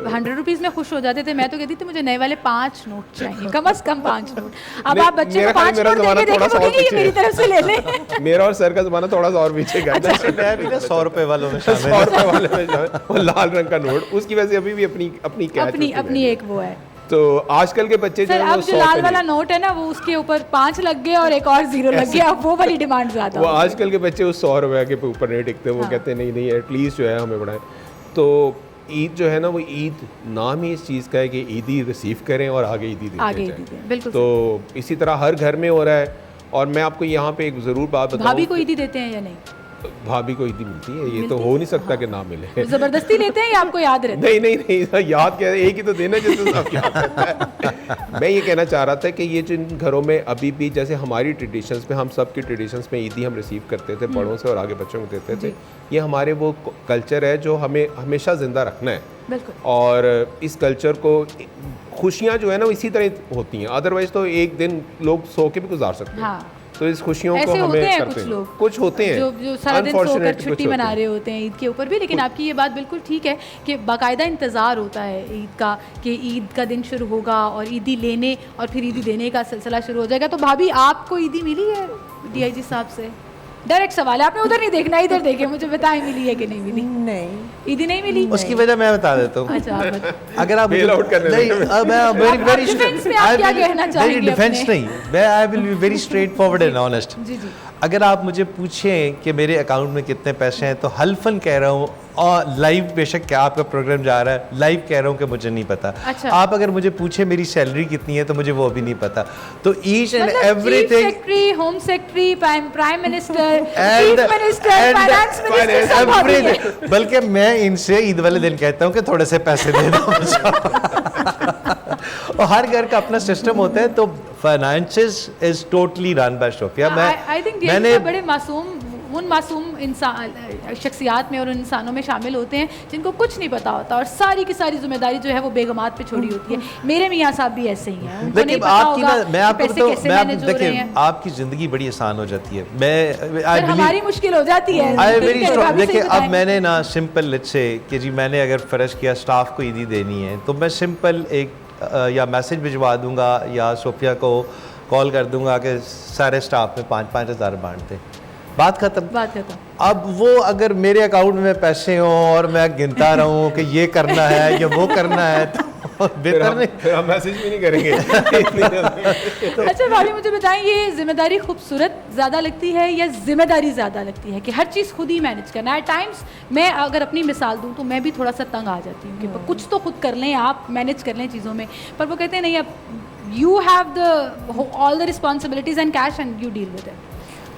100 रुपीज़ में खुश हो जाते थे। मैं तो कहती थी मुझे नए वाले 5 नोट चाहिए, कम से कम 5 नोट। अब आप बच्चे को 5 नोट देके देखेंगे ये मेरी तरफ से ले लें। मेरा और सर का ज़माना थोड़ा सा और पीछे गया था। मैं भी ना 100 रुपए वालों में शामिल 100 रुपए वाले में वो लाल रंग का नोट, उसकी वजह से अभी भी अपनी एक वो है। तो आजकल के बच्चे सर अब जो लाल वाला नोट है ना, वो उसके ऊपर 5 लग गए और एक और 0 लग गया, अब वो वाली डिमांड ज्यादा। वो आजकल के बच्चे उस 100 रुपए के ऊपर नहीं टिकते, वो कहते हैं नहीं एटलीस्ट जो है हमें बढ़ाएं। तो ईद जो है ना, वो ईद नाम ही इस चीज़ का है कि ईदी रिसीव करें और आगे ईदी देते जाएं। बिल्कुल। तो इसी तरह हर घर में हो रहा है। और मैं आपको यहाँ पे एक ज़रूर बात बताऊँ, भाभी को ईदी देते हैं या नहीं? भाभी को ईदी मिलती है, ये तो हो नहीं सकता कि ना मिले। जबरदस्ती लेते हैं या आपको याद रहता है? नहीं याद क्या है, एक ही तो देना जैसे सब याद रहता है। मैं ये कहना चाह रहा था कि ये जिन घरों में अभी भी, जैसे हमारी ट्रेडिशंस में, हम सब की ट्रेडिशंस में ईदी हम रिसीव करते थे बड़ों से और आगे बच्चों को देते थे, ये हमारे वो कल्चर है जो हमें हमेशा ज़िंदा रखना है। बिल्कुल। और इस कल्चर को, खुशियाँ जो है ना वो इसी तरह होती हैं, अदरवाइज़ तो एक दिन लोग सो के भी गुजार सकते हैं। तो इस खुशियों को हमें करते हैं। कुछ होते हैं जो सारा दिन सोकर छुट्टी मना रहे होते हैं ईद के ऊपर भी। लेकिन आपकी ये बात बिल्कुल ठीक है कि बाकायदा इंतज़ार होता है ईद का, कि ईद का दिन शुरू होगा और ईदी लेने और फिर ईदी देने का सिलसिला शुरू हो जाएगा। तो भाभी आपको ईदी मिली है DIG साहब से? डायरेक्ट सवाल है, आपने उधर नहीं देखना, इधर देखे, मुझे बताएं मिली है कि नहीं मिली? नहीं, ईदी नहीं मिली। उसकी वजह मैं बता देता हूँ। अच्छा, अगर आप बेल आउट करने नहीं, मैं वेरी डिफेंस में आप क्या कहना चाहेंगे? डिफेंस नहीं, मैं I will be very straightforward and honest. जी। अगर आप मुझे पूछें कि मेरे अकाउंट में कितने पैसे हैं, तो हल्फन कह रहा हूँ, और लाइव बेशक क्या आपका प्रोग्राम जा रहा है, लाइव कह रहा हूँ कि मुझे नहीं पता। अच्छा। आप अगर मुझे पूछे मेरी सैलरी कितनी है, तो मुझे वो भी नहीं पता। तो each and everything, secretary, home secretary, prime minister, chief minister, finance minister, बल्कि मैं इनसे ईद वाले दिन कहता हूँ कि थोड़े से पैसे दे दो। और हर घर का अपना सिस्टम होता है। तो finances is totally run by Sophia. मैंने बड़े उन मासूम इंसान शख्सियात में और उन इंसानों में शामिल होते हैं जिनको कुछ नहीं पता होता और सारी की सारी जिम्मेदारी जो है वो बेगमात पे छोड़ी होती है। मेरे मियाँ साहब भी ऐसे ही हैं, उनको नहीं पता होगा मैं आपको देखिए, आपकी ज़िंदगी बड़ी आसान हो जाती है। मैं हमारी मुश्किल हो जाती है। देखिए, अब मैंने ना सिंपल लेट्स से कि जी मैंने अगर फ़र्ज किया स्टाफ को ईदी देनी है, तो मैं सिंपल एक या मैसेज भिजवा दूंगा या सोफिया को कॉल कर दूंगा कि सारे स्टाफ में 5-5 हज़ार बांट दें, बात खत्म। अब वो अगर मेरे अकाउंट में पैसे हों और मैं गिनता रहूं कि ये करना है या वो करना है, तो बेहतर नहीं, फिर हम मैसेज भी नहीं करेंगे। अच्छा भाभी, मुझे बताएं, ये जिम्मेदारी खूबसूरत ज़्यादा लगती है या जिम्मेदारी ज़्यादा लगती है कि हर चीज़ खुद ही मैनेज करना है? टाइम्स मैं अगर अपनी मिसाल दूं तो मैं भी थोड़ा सा तंग आ जाती हूँ कि कुछ तो खुद कर लें, आप मैनेज कर लें चीज़ों में, पर वो कहते हैं नहीं, अब you have the all the responsibilities and cash and you deal with it.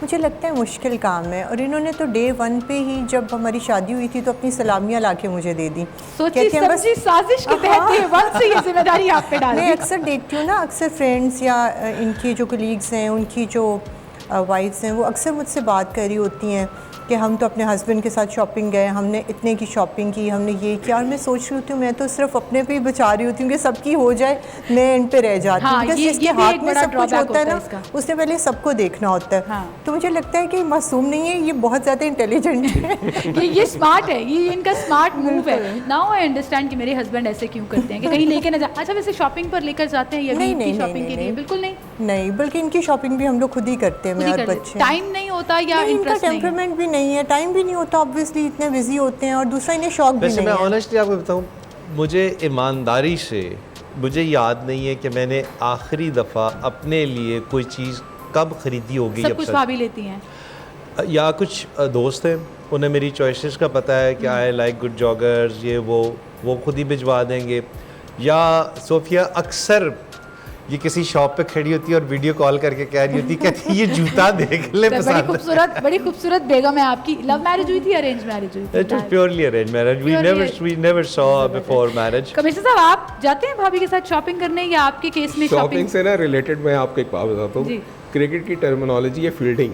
मुझे लगता है मुश्किल काम है। और इन्होंने तो डे 1 पे ही, जब हमारी शादी हुई थी, तो अपनी सलामियाँ ला के मुझे दे दी। सोचिए, समझी साजिश के तहत डे 1 से ये जिम्मेदारी आप पे डाल दी। मैं अक्सर देखती हूँ ना, अक्सर फ्रेंड्स या इनकी जो कलीग्स हैं, उनकी जो वाइफ्स हैं, वो अक्सर मुझसे बात कर रही होती हैं कि हम तो अपने हस्बैंड के साथ शॉपिंग गए, हमने इतने की शॉपिंग की, हमने ये किया। और मैं सोच रही होती हूँ, मैं तो सिर्फ अपने पे ही बचा रही होती हूँ कि सबकी हो जाए, मैं इन पे रह जाती हूँ। हाँ, जिसके हाथ में सब कुछ होता है ना, उसने पहले सबको देखना होता है। हाँ। तो मुझे लगता है कि मासूम नहीं है, ये बहुत ज़्यादा इंटेलिजेंट है। ये स्मार्ट है, ये इनका स्मार्ट मूव है। नाउ आई अंडरस्टैंड कि मेरे हस्बैंड ऐसे क्यों करते हैं कि कहीं लेके ना जाए। अच्छा, वैसे शॉपिंग पर लेकर जाते हैं या इनकी शॉपिंग के लिए? बिल्कुल नहीं, बल्कि इनकी शॉपिंग भी हम लोग खुद ही करते हैं। मैं और बच्चे, टाइम नहीं होता या इंटरेस्ट नहीं, टेम्परामेंट भी नहीं है, टाइम भी नहीं होता, ऑब्वियसली इतने बिजी होते हैं, और दूसरा इन्हें शौक भी नहीं है। मैं ऑनेस्टली आपको बताऊं, मुझे ईमानदारी से मुझे याद नहीं है कि मैंने आखिरी दफ़ा अपने लिए कोई चीज़ कब ख़रीदी होगी। सब कुछ भाभी लेती हैं या कुछ दोस्त हैं, उन्हें मेरी चॉइसेस का पता है कि आई लाइक गुड जॉगर्स, ये वो खुद ही भिजवा देंगे। या सोफिया अक्सर ये किसी शॉप पे खड़ी होती है और वीडियो कॉल करके कह रही होती, कहती ये जूता देख ले पसंद। बड़ी खूबसूरत बेगम है आपकी। लव मैरिज हुई थी, अरेंज मैरिज हुई थी? It was purely arranged marriage. We never saw before marriage. Commissioner साहब, आप जाते हैं भाभी के साथ शॉपिंग करने या आपके केस में शॉपिंग से ना रिलेटेड मैं आपको एक बात बताता हूँ। क्रिकेट की टर्मिनोलॉजी है फील्डिंग।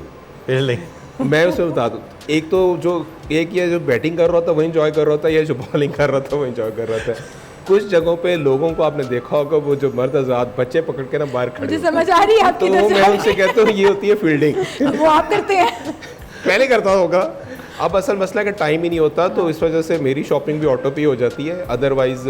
मैं उसमें बता दूँ, एक तो ये जो बैटिंग कर रहा था वो एंजॉय कर रहा था, या जो बॉलिंग कर रहा था वो एंजॉय कर रहा था। कुछ जगहों पे लोगों को आपने देखा होगा, वो जो मर्द आजाद बच्चे पकड़ के ना बाहर खड़े, मुझे समझ आ रही है आपकी तो मैं उनसे कहता हूँ ये होती है फील्डिंग। वो आप करते हैं? पहले करता होगा, अब असल मसला का टाइम ही नहीं होता, तो इस वजह से मेरी शॉपिंग भी ऑटो पे हो जाती है, अदरवाइज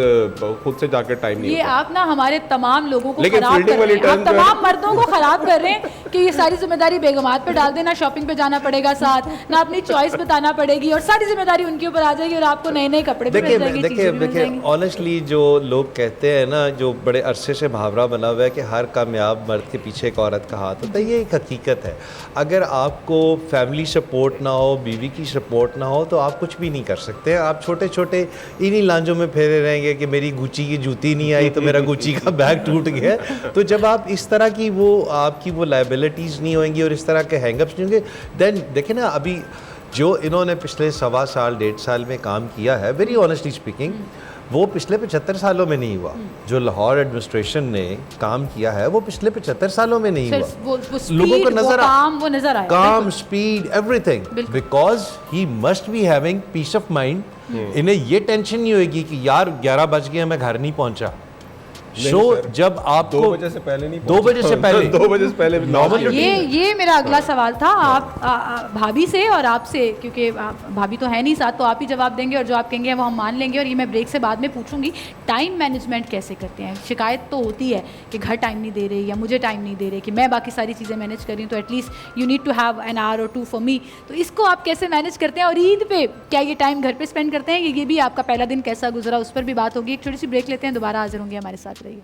खुद से जाकर टाइम नहीं ये होता। आप ना हमारे तमाम लोगों को लेकिन खराब कर रहे हैं, आप टर्म तमाम मर्दों को खराब कर रहे हैं कि ये सारी जिम्मेदारी बेगमात पे डाल देना, शॉपिंग पे जाना पड़ेगा साथ, ना अपनी चॉइस बताना पड़ेगी और सारी जिम्मेदारी उनके ऊपर आ जाएगी और आपको नए नए कपड़े भी मिल जाएंगे, चीजें भी मिल देखिए जाएंगी। ऑनेस्टली जो लोग कहते हैं ना, जो बड़े अरसे से मुहावरा बना हुआ है कि हर कामयाब मर्द के पीछे एक औरत का हाथ होता है, ये एक हकीकत है। अगर आपको फैमिली सपोर्ट ना हो, बीवी की सपोर्ट ना हो, तो आप कुछ भी नहीं कर सकते। आप छोटे छोटे इन्हीं लांजों में फेरे रहेंगे कि मेरी गुच्ची की जूती नहीं आई तो मेरा गुच्ची का बैग टूट गया। तो जब आप इस तरह की वो आपकी वो लायबिलिटीज़ नहीं होंगी और इस तरह के हैंगअप्स नहीं होंगे, देन देखिए ना, अभी जो इन्होंने पिछले 1.25 साल 1.5 साल में काम किया है, वेरी ऑनेस्टली स्पीकिंग, वो पिछले 75 सालों में नहीं हुआ। जो लाहौर एडमिनिस्ट्रेशन ने काम किया है वो पिछले 75 सालों में नहीं हुआ। वो लोगों को नजर आया calm, speed, everything, because he must be having peace of mind. इन्हें ये टेंशन नहीं होगी कि यार 11 बज गए मैं घर नहीं पहुंचा। जब आपको 2 बजे से पहले नहीं, 2 बजे से पहले 2 बजे से पहले नॉर्मल। ये मेरा अगला सवाल था आप भाभी से और आपसे, क्योंकि भाभी तो है नहीं साथ, तो आप ही जवाब देंगे और जो आप कहेंगे वो हम मान लेंगे, और ये मैं ब्रेक से बाद में पूछूंगी। टाइम मैनेजमेंट कैसे करते हैं? शिकायत तो होती है कि घर टाइम नहीं दे रहे या मुझे टाइम नहीं दे रहे, कि मैं बाकी सारी चीज़ें मैनेज कर रही हूँ, तो at least you need to have an hour और 2 फॉर मी। तो इसको आप कैसे मैनेज करते हैं? और ईद पे क्या ये टाइम घर पे स्पेंड करते हैं? ये भी आपका पहला दिन कैसा गुजरा, उस पर भी बात होगी। एक छोटी सी ब्रेक लेते हैं, दोबारा हाजिर होंगे, हमारे साथ रहिए।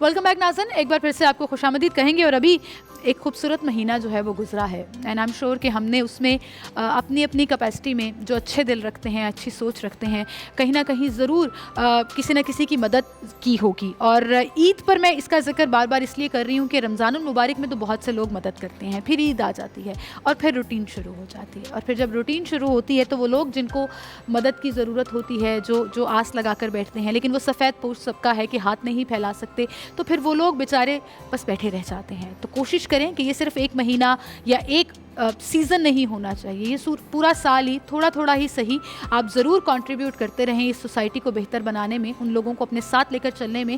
वेलकम बैक नाज़रीन, एक बार फिर से आपको खुशामदीद कहेंगे। और अभी एक खूबसूरत महीना जो है वो गुजरा है, एंड आई एम श्योर कि हमने उसमें अपनी अपनी कैपेसिटी में जो अच्छे दिल रखते हैं, अच्छी सोच रखते हैं, कहीं ना कहीं ज़रूर किसी न किसी की मदद की होगी। और ईद पर मैं इसका जिक्र बार बार इसलिए कर रही हूँ कि रमज़ानुल मुबारक में तो बहुत से लोग मदद करते हैं, फिर ईद आ जाती है और फिर रूटीन शुरू हो जाती है। और फिर जब रूटीन शुरू होती है तो वो लोग जिनको मदद की ज़रूरत होती है, जो आस लगा कर बैठते हैं, लेकिन वो सफ़ेद पोश सबका है कि हाथ नहीं फैला सकते, तो फिर वो लोग बेचारे बस बैठे रह जाते हैं। तो कोशिश करें कि ये सिर्फ एक महीना या एक सीज़न नहीं होना चाहिए, ये पूरा साल ही थोड़ा थोड़ा ही सही आप ज़रूर कंट्रीब्यूट करते रहें इस सोसाइटी को बेहतर बनाने में, उन लोगों को अपने साथ लेकर चलने में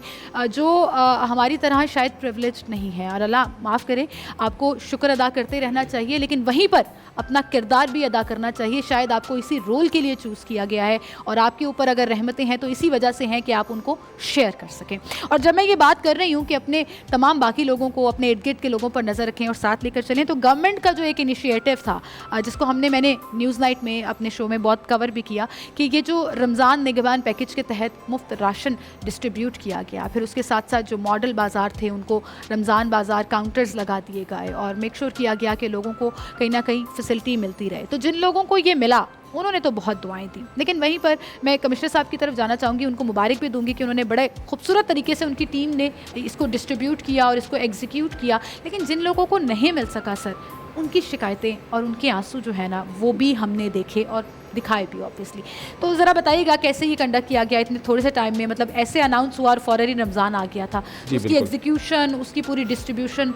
जो हमारी तरह शायद प्रिविलेज नहीं है। और अल्लाह माफ़ करे, आपको शुक्र अदा करते रहना चाहिए, लेकिन वहीं पर अपना किरदार भी अदा करना चाहिए। शायद आपको इसी रोल के लिए चूज़ किया गया है और आपके ऊपर अगर रहमतें हैं तो इसी वजह से हैं कि आप उनको शेयर कर सकें। और जब मैं ये बात कर रही हूँ कि अपने तमाम बाकी लोगों को, अपने इर्द गिर्द के लोगों पर नज़र रखें और साथ लेकर चलें, तो गवर्नमेंट का जो एक इनिशिएटिव था जिसको मैंने न्यूज़ नाइट में अपने शो में बहुत कवर भी किया, कि ये जो रमज़ान निगहबान पैकेज के तहत मुफ्त राशन डिस्ट्रीब्यूट किया गया, फिर उसके साथ साथ जो मॉडल बाज़ार थे उनको रमज़ान बाज़ार काउंटर्स लगा दिए गए और मेक श्योर किया गया कि लोगों को कहीं ना कहीं फैसिलिटी मिलती रहे। तो जिन लोगों को ये मिला उन्होंने तो बहुत दुआएं दी, लेकिन वहीं पर मैं कमिश्नर साहब की तरफ जाना चाहूँगी, उनको मुबारक भी दूंगी कि उन्होंने बड़े खूबसूरत तरीके से उनकी टीम ने इसको डिस्ट्रीब्यूट किया और इसको एग्जीक्यूट किया। लेकिन जिन लोगों को नहीं मिल सका सर, उनकी शिकायतें और उनके आंसू जो है ना वो भी हमने देखे और दिखाए भी ऑब्वियसली। तो ज़रा बताइएगा कैसे ये कंडक्ट किया गया इतने थोड़े से टाइम में, मतलब ऐसे अनाउंस हुआ और फौरन ही रमज़ान आ गया था, उसकी एग्जीक्यूशन, उसकी पूरी distribution,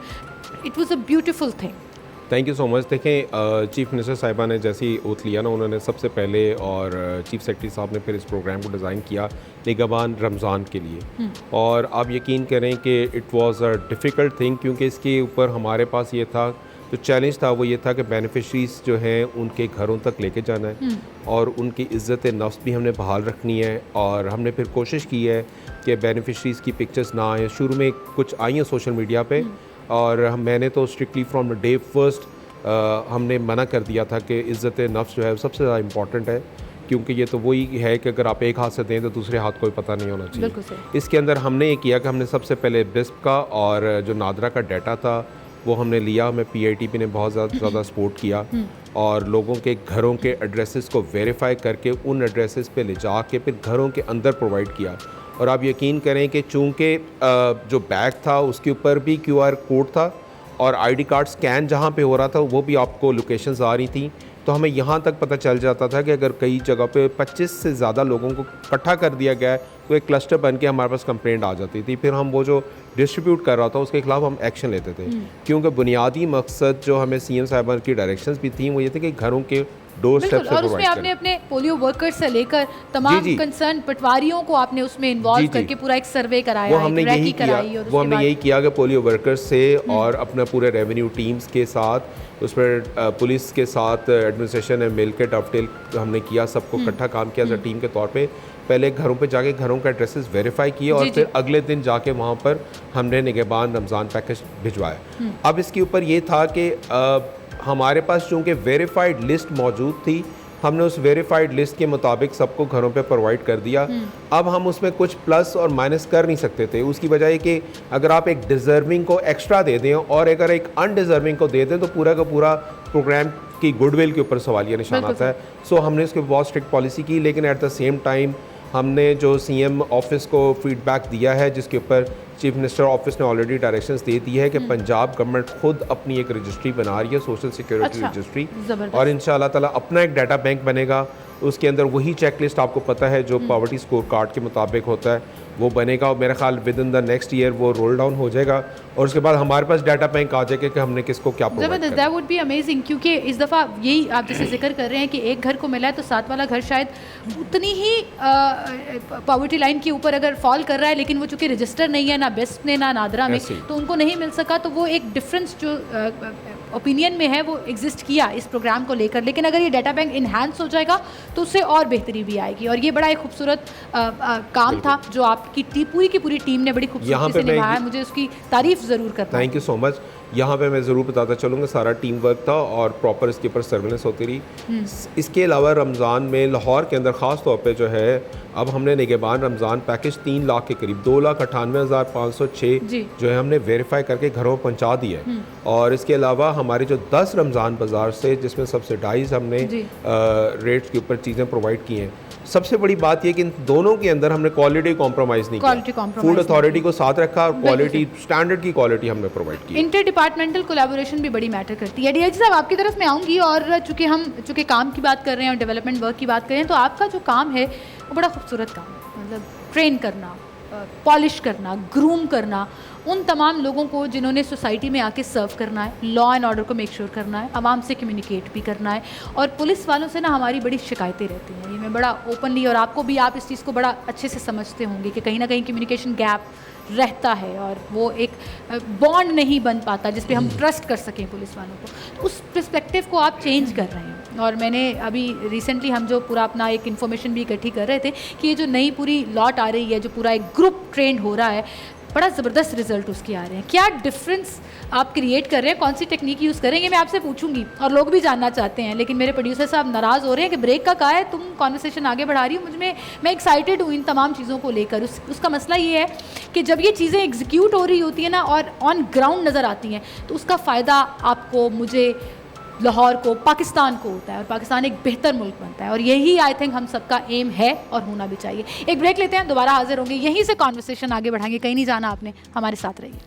it was a beautiful thing. Thank you so much. देखें, चीफ मिनिस्टर साहिबा ने जैसे ही ओथ लिया ना, उन्होंने सबसे पहले, और चीफ सेक्रेटरी साहब ने फिर इस प्रोग्राम को डिज़ाइन किया निगहबान रमज़ान के लिए। और आप यकीन करें कि it was a difficult thing, क्योंकि इसके ऊपर हमारे पास ये था, जो चैलेंज था वो ये था कि बेनिफिशरीज़ जो हैं उनके घरों तक लेके जाना है और उनकी इज़्ज़त नफ्स भी हमने बहाल रखनी है। और हमने फिर कोशिश की है कि बेनिफिशरीज़ की पिक्चर्स ना आए। शुरू में कुछ आई हैं सोशल मीडिया पे, और मैंने तो strictly from the day first हमने मना कर दिया था कि इज़्ज़त नफ्स जो है सबसे ज़्यादा इम्पॉर्टेंट है, क्योंकि ये तो वही है कि अगर आप एक हाथ से दें तो दूसरे हाथ को भी पता नहीं होना चाहिए। इसके अंदर हमने ये किया कि हमने सबसे पहले बिस्प का और जो नादरा का डाटा था वो हमने लिया। हमें PITP ने बहुत ज़्यादा सपोर्ट किया और लोगों के घरों के एड्रेसेस को वेरीफाई करके उन एड्रेसेस पे ले जा के फिर घरों के अंदर प्रोवाइड किया। और आप यकीन करें कि चूँकि जो बैग था उसके ऊपर भी QR कोड था और ID कार्ड स्कैन जहाँ पे हो रहा था वो भी आपको लोकेशंस आ रही थी, तो हमें यहाँ तक पता चल जाता था कि अगर कई जगह पे 25 से ज़्यादा लोगों को इकट्ठा कर दिया गया है तो एक क्लस्टर बन के हमारे पास कंप्लेंट आ जाती थी। फिर हम वो जो डिस्ट्रीब्यूट कर रहा था उसके खिलाफ हम एक्शन लेते थे, क्योंकि बुनियादी मकसद जो हमें CM साहिबा की डायरेक्शंस भी थी वो ये थे कि घरों के डोर स्टेप से और उसमें आपने अपने पोलियो वर्कर्स से लेकर तमाम कंसर्न पटवारियों को आपने उसमें इन्वॉल्व करके पूरा एक सर्वे कराया, वो हमने यही किया कि पोलियो वर्कर्स से और अपने पूरे रेवेन्यू टीम्स के साथ उसमें पुलिस के साथ एडमिनिस्ट्रेशन ने मिल के डॉवटेल हमने किया, सबको इकट्ठा काम किया एज टीम के तौर पे। पहले घरों पे जाके घरों का एड्रेसेस वेरीफाई किए और फिर अगले दिन जाके वहाँ पर हमने निगहबान रमज़ान पैकेज भिजवाया। अब इसके ऊपर ये था कि हमारे पास चूँकि वेरीफाइड लिस्ट मौजूद थी, हमने उस वेरीफाइड लिस्ट के मुताबिक सबको घरों पे प्रोवाइड कर दिया। अब हम उसमें कुछ प्लस और माइनस कर नहीं सकते थे, उसकी वजह है कि अगर आप एक डिज़र्विंग को एक्स्ट्रा दे दें और अगर एक अनडिज़र्विंग को दे दें तो पूरा का पूरा प्रोग्राम की गुडविल के ऊपर सवालिया निशान आता है। सो हमने इसके बहुत स्ट्रिक्ट पॉलिसी की, लेकिन एट द सेम टाइम हमने जो CM ऑफिस को फीडबैक दिया है जिसके ऊपर चीफ मिनिस्टर ऑफिस ने ऑलरेडी डायरेक्शंस दे दी है कि पंजाब गवर्नमेंट खुद अपनी एक रजिस्ट्री बना रही है, सोशल सिक्योरिटी रजिस्ट्री, और इंशाल्लाह ताला अपना एक डाटा बैंक बनेगा। उसके अंदर वही चेकलिस्ट आपको पता है जो पॉवर्टी स्कोर कार्ड के मुताबिक होता है वो बनेगा और मेरा ख्याल with in the next year वो रोल डाउन हो जाएगा और उसके बाद हमारे पास डाटा बैंक आ जाएगा कि हमने किसको क्या प्रोवाइड करना है। दैट वुड बी अमेजिंग, क्योंकि इस दफ़ा यही आप जैसे जिक्र कर रहे हैं कि एक घर को मिला है तो साथ वाला घर शायद उतनी ही पॉवर्टी लाइन के ऊपर अगर फॉल कर रहा है, लेकिन वो चूँकि रजिस्टर नहीं है ना बेस्ट में ना नादरा में, तो उनको नहीं मिल सका। तो वो एक डिफरेंस जो ओपिनियन में है वो एग्जिस्ट किया इस प्रोग्राम को लेकर। लेकिन अगर ये डाटा बैंक इन्हांस हो जाएगा तो उससे और बेहतरी भी आएगी और ये बड़ा एक खूबसूरत काम था जो आपकी पूरी की पूरी टीम ने बड़ी खूबसूरती से निभाया। मुझे उसकी तारीफ ज़रूर करता हूं। Thank you so much. यहाँ पे मैं ज़रूर बताता चलूँगा सारा टीम वर्क था और प्रॉपर इसके ऊपर सर्विलेंस होती रही। इसके अलावा रमज़ान में लाहौर के अंदर ख़ास तौर पे जो है अब हमने निगहबान रमज़ान पैकेज 3 लाख के करीब 2,98,506 जो है हमने वेरीफाई करके घरों में पहुँचा दिया है। और इसके अलावा हमारे जो 10 रमज़ान बाज़ार से जिसमें सब्सिडाइज हमने रेट्स के ऊपर चीज़ें प्रोवाइड की हैं। सबसे बड़ी बात यह कि इन दोनों के अंदर हमने क्वालिटी कॉम्प्रोमाइज़ नहीं किया, फूड अथॉरिटी को साथ रखा और क्वालिटी स्टैंडर्ड की क्वालिटी हमने प्रोवाइड की। इंटर डिपार्टमेंटल कोलैबोरेशन भी बड़ी मैटर करती है। DIG साहब आपकी तरफ मैं आऊँगी और चूँकि काम की बात कर रहे हैं और डेवलपमेंट वर्क की बात कर रहे हैं, तो आपका जो काम है वो बड़ा खूबसूरत काम है। मतलब ट्रेन करना, पॉलिश करना, ग्रूम करना उन तमाम लोगों को जिन्होंने सोसाइटी में आके सर्व करना है, लॉ एंड ऑर्डर को मेक श्योर करना है, आवाम से कम्युनिकेट भी करना है। और पुलिस वालों से ना हमारी बड़ी शिकायतें रहती हैं, ये मैं बड़ा ओपनली, और आपको भी आप इस चीज़ को बड़ा अच्छे से समझते होंगे कि कहीं ना कहीं कम्युनिकेशन गैप रहता है और वो एक बॉन्ड नहीं बन पाता जिस पे हम ट्रस्ट कर सकें पुलिस वालों को। तो उस पर्सपेक्टिव को आप चेंज कर रहे हैं। और मैंने अभी रिसेंटली हम जो पूरा अपना एक इन्फॉर्मेशन भी इकट्ठी कर रहे थे कि ये जो नई पूरी लॉट आ रही है, जो पूरा एक ग्रुप ट्रेंड हो रहा है, बड़ा ज़बरदस्त रिजल्ट उसके आ रहे हैं। क्या डिफरेंस आप क्रिएट कर रहे हैं, कौन सी टेक्निक यूज़ करेंगे, मैं आपसे पूछूंगी और लोग भी जानना चाहते हैं। लेकिन मेरे प्रोड्यूसर साहब नाराज़ हो रहे हैं कि ब्रेक का कहा है, तुम कॉन्वर्सेशन आगे बढ़ा रही हो। मैं एक्साइटेड हूँ इन तमाम चीज़ों को लेकर। उसका मसला ये है कि जब ये चीज़ें एग्जीक्यूट हो रही होती हैं ना और ऑन ग्राउंड नज़र आती हैं तो उसका फ़ायदा आपको, मुझे, लाहौर को, पाकिस्तान को होता है और पाकिस्तान एक बेहतर मुल्क बनता है। और यही आई थिंक हम सबका एम है और होना भी चाहिए। एक ब्रेक लेते हैं, दोबारा हाजिर होंगे, यहीं से कॉन्वर्सेशन आगे बढ़ाएंगे, कहीं नहीं जाना आपने, हमारे साथ रहिए।